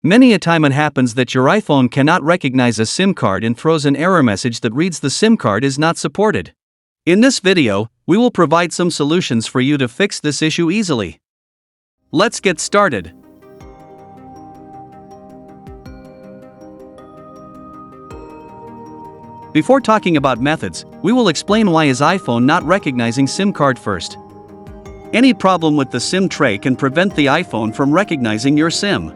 Many a time it happens that your iPhone cannot recognize a SIM card and throws an error message that reads the SIM card is not supported. In this video, we will provide some solutions for you to fix this issue easily. Let's get started. Before talking about methods, we will explain why is iPhone not recognizing SIM card first. Any problem with the SIM tray can prevent the iPhone from recognizing your SIM.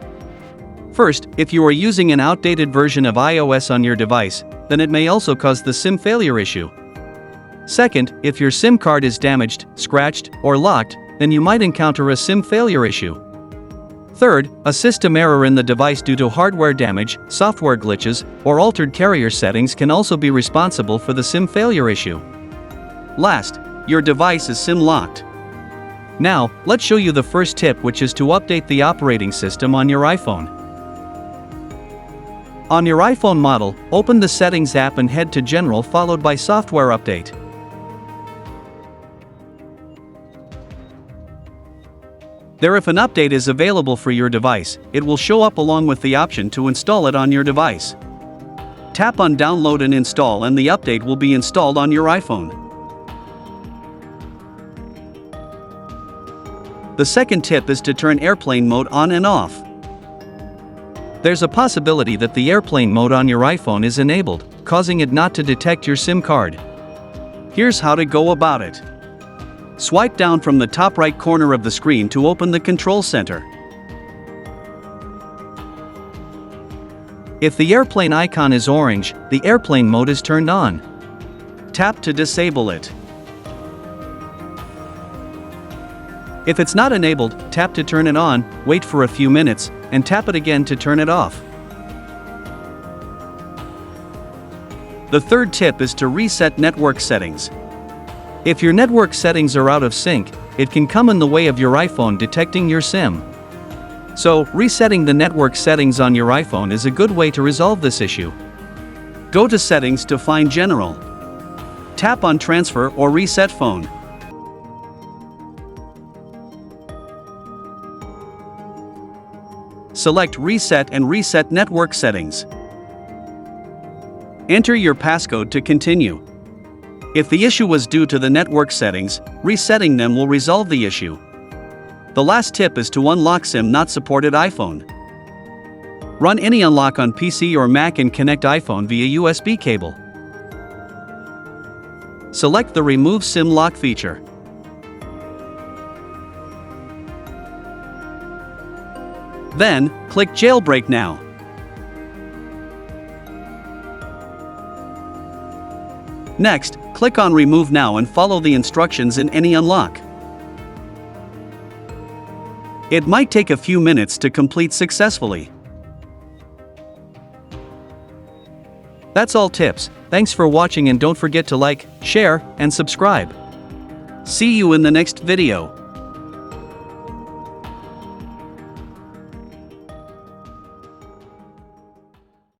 First, if you are using an outdated version of iOS on your device, then it may also cause the SIM failure issue. Second, if your SIM card is damaged, scratched, or locked, then you might encounter a SIM failure issue. Third, a system error in the device due to hardware damage, software glitches, or altered carrier settings can also be responsible for the SIM failure issue. Last, your device is SIM locked. Now, let's show you the first tip, which is to update the operating system on your iPhone. On your iPhone model, open the Settings app and head to General followed by Software Update. There, if an update is available for your device, it will show up along with the option to install it on your device. Tap on Download and Install and the update will be installed on your iPhone. The second tip is to turn airplane mode on and off. There's a possibility that the airplane mode on your iPhone is enabled, causing it not to detect your SIM card. Here's how to go about it. Swipe down from the top right corner of the screen to open the control center. If the airplane icon is orange, the airplane mode is turned on. Tap to disable it. If it's not enabled, tap to turn it on, wait for a few minutes, and tap it again to turn it off. The third tip is to reset network settings. If your network settings are out of sync, it can come in the way of your iPhone detecting your SIM. So, resetting the network settings on your iPhone is a good way to resolve this issue. Go to Settings to find General. Tap on Transfer or Reset Phone. Select Reset and reset network settings. Enter your passcode to continue. If the issue was due to the network settings, resetting them will resolve the issue. The last tip is to unlock SIM not supported iPhone. Run any unlock on PC or Mac and connect iPhone via USB cable. Select the Remove SIM Lock feature. Then, click Jailbreak Now. Next, click on Remove Now and follow the instructions in any unlock. It might take a few minutes to complete successfully. That's all tips. Thanks for watching and don't forget to like, share, and subscribe. See you in the next video.